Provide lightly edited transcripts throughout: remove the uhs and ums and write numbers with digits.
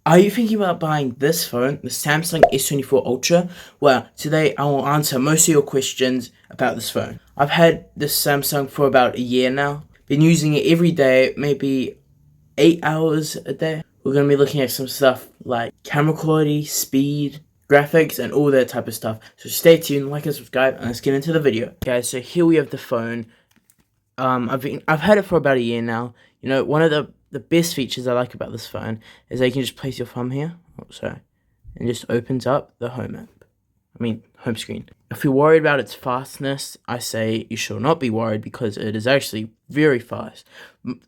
Are you thinking about buying this phone, the Samsung S24 Ultra? Well, today I will answer most of your questions about this phone. I've had this Samsung for about a year now. Been using it every day, maybe 8 hours a day. We're going to be looking at some stuff like camera quality, speed, graphics, and all that type of stuff. So stay tuned, like and subscribe, and let's get into the video. Guys, so here we have the phone. I've had it for about a year now. You know, one of the best features I like about this phone is that you can just place your thumb here. Oh, sorry. And it just opens up the home screen. If you're worried about its fastness, I say you should not be worried because it is actually very fast.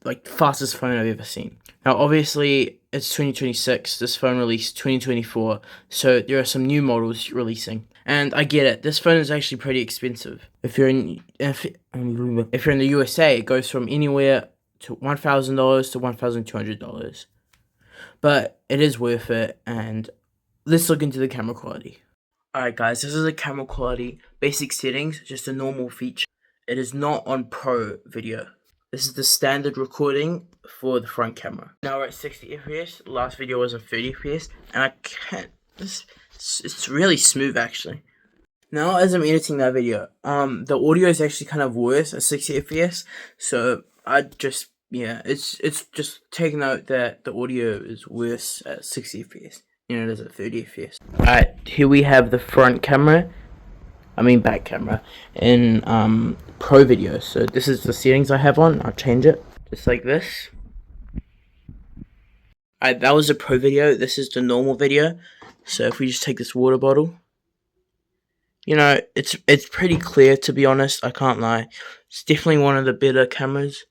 Like, the fastest phone I've ever seen. Now, obviously, it's 2026. This phone released 2024. So there are some new models releasing. And I get it. This phone is actually pretty expensive. If you're in the USA, it goes from anywhere to $1,000 to $1,200. But it is worth it, and let's look into the camera quality. Alright guys, this is the camera quality, basic settings, just a normal feature. It is not on Pro video. This is the standard recording for the front camera. Now we're at 60 FPS, the last video was on 30 FPS, and it's really smooth actually. Now as I'm editing that video, the audio is actually kind of worse at 60 FPS, so it's just take note that the audio is worse at 60 FPS. You know, it is at 30 FPS. Alright, here we have the front camera. Back camera in Pro Video. So this is the settings I have on. I'll change it just like this. Alright, that was a Pro Video. This is the normal video. So if we just take this water bottle, you know, it's pretty clear, to be honest. I can't lie. It's definitely one of the better cameras.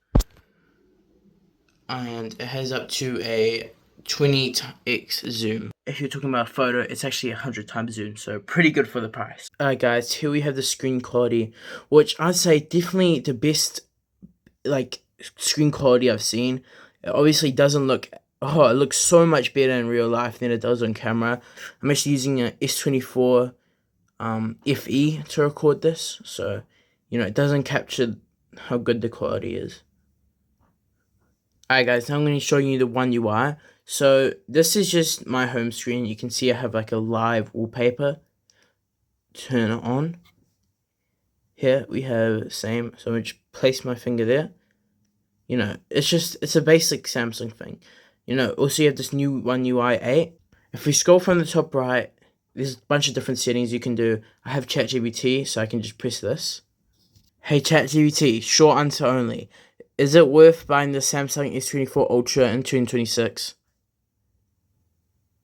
And it has up to a 20x zoom. If you're talking about a photo, it's actually 100 times zoom, so pretty good for the price. Alright guys, here we have the screen quality, which I'd say definitely the best screen quality I've seen. It obviously doesn't look, it looks so much better in real life than it does on camera. I'm actually using an S24 FE to record this, so you know, it doesn't capture how good the quality is. Alright guys, now I'm going to show you the One UI. So this is just my home screen. You can see I have like a live wallpaper. Turn it on. Here we have the same. So I just place my finger there. You know, it's a basic Samsung thing. You know, also you have this new One UI 8. If we scroll from the top right, there's a bunch of different settings you can do. I have ChatGPT, so I can just press this. Hey ChatGPT, short answer only. Is it worth buying the Samsung S24 Ultra in 2026?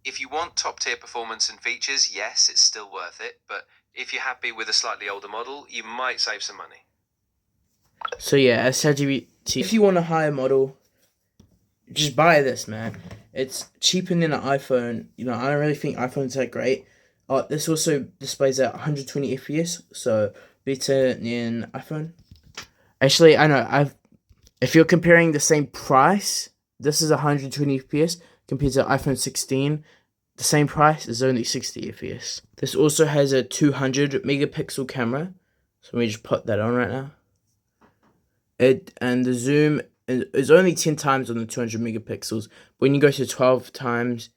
If you want top-tier performance and features, yes, it's still worth it. But if you're happy with a slightly older model, you might save some money. So yeah, as ChatGPT, if you want a higher model, just buy this, man. It's cheaper than an iPhone. You know, I don't really think iPhones are that great. This also displays at 120 FPS, so better than iPhone. Actually, I know, if you're comparing the same price, this is 120 FPS compared to iPhone 16. The same price is only 60 FPS. This also has a 200 megapixel camera. So let me just put that on right now. And the zoom is only 10 times on the 200 megapixels. But when you go to 12 times,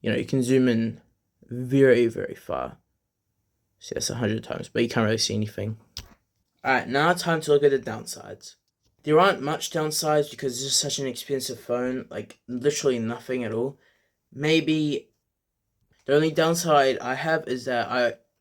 you know, you can zoom in very, very far. So that's 100 times, but you can't really see anything. Alright, now time to look at the downsides. There aren't much downsides because this is such an expensive phone, like literally nothing at all. Maybe the only downside I have is that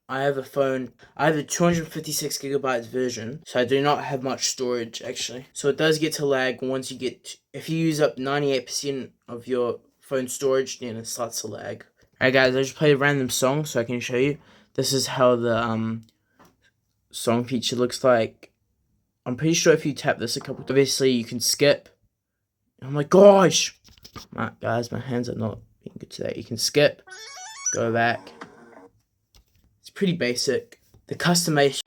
I have a phone, I have a 256 gigabytes version, so I do not have much storage actually. So it does get to lag once you if you use up 98% of your phone storage, then it starts to lag. Alright guys, I just played a random song so I can show you. This is how the song feature looks like. I'm pretty sure if you tap this a couple times, obviously you can skip. Oh my gosh! Guys, my hands are not being good today. You can skip, go back. It's pretty basic. The customizations,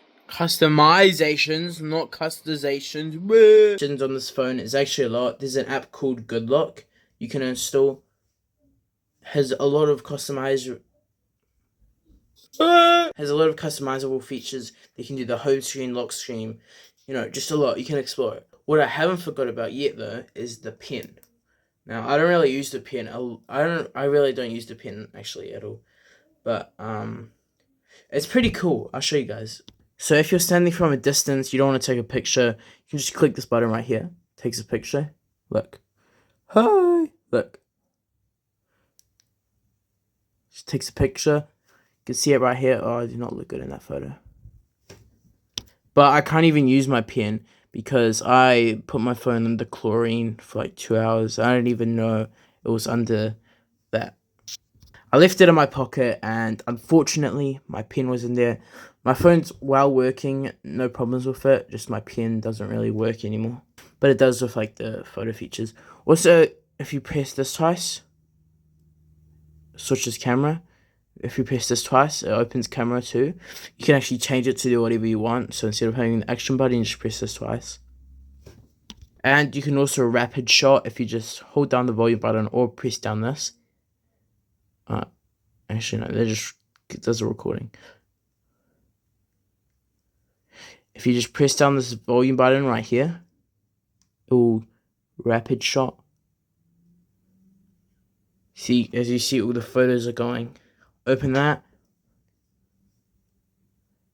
not customizations, on this phone is actually a lot. There's an app called Good Lock you can install. Has a lot of customizable features. You can do the home screen, lock screen, you know, just a lot. You can explore it. What I haven't forgot about yet though is the pen. Now I don't really use the pen. I really don't use the pen actually at all. But it's pretty cool. I'll show you guys. So if you're standing from a distance, you don't want to take a picture, you can just click this button right here. Takes a picture. Look. Hi. Look. Just takes a picture. You can see it right here. Oh, I do not look good in that photo. But I can't even use my pen because I put my phone under chlorine for like 2 hours. I don't even know it was under that. I left it in my pocket and unfortunately my pen was in there. My phone's well working, no problems with it, just my pen doesn't really work anymore. But it does with like the photo features. Also, if you press this twice, switches camera. If you press this twice, it opens camera too. You can actually change it to do whatever you want. So instead of having the action button, you just press this twice. And you can also rapid shot if you just hold down the volume button or press down this. Actually, no, it does a recording. If you just press down this volume button right here, it will rapid shot. See, as you see, all the photos are going. Open that.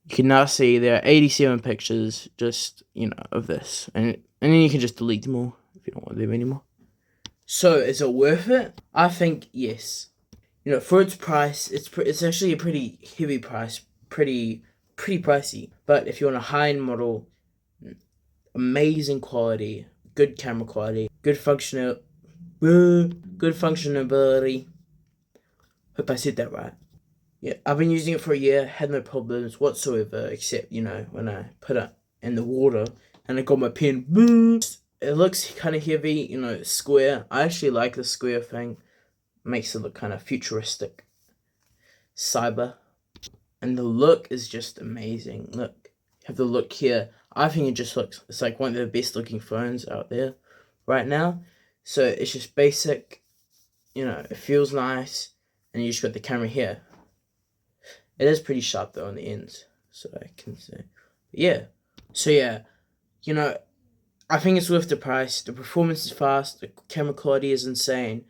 You can now see there are 87 pictures just, of this. And then you can just delete them all if you don't want them anymore. So, is it worth it? I think yes. For its price, it's actually a pretty heavy price, pretty pricey. But if you want a high-end model, amazing quality, good camera quality, good functionality. Hope I said that right. Yeah, I've been using it for a year, had no problems whatsoever, except, when I put it in the water and I got my pen. It looks kind of heavy, square. I actually like the square thing. Makes it look kind of futuristic. Cyber. And the look is just amazing. Look, you have the look here. I think it just looks, it's like one of the best looking phones out there right now. So it's just basic, it feels nice. And you just got the camera here. It is pretty sharp though on the ends, so I can say. Yeah. So yeah, I think it's worth the price. The performance is fast. The camera quality is insane.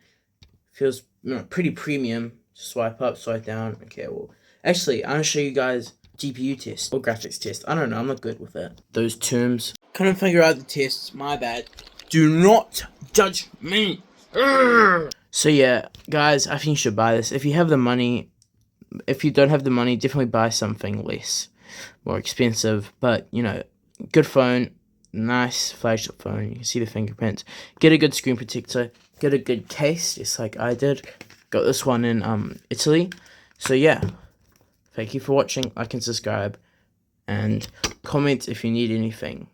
Feels pretty premium. Swipe up, swipe down. Okay, well, actually, I'm gonna show you guys GPU test or graphics test. I don't know. I'm not good with it. Those terms. Couldn't figure out the tests. My bad. Do not judge me. Urgh. So yeah, guys, I think you should buy this if you have the money. If you don't have the money, definitely buy something less, more expensive. But good phone, nice flagship phone. You can see the fingerprints. Get a good screen protector. Get a good case, just like I did. Got this one in Italy. So yeah, thank you for watching. Like and subscribe, and comment if you need anything.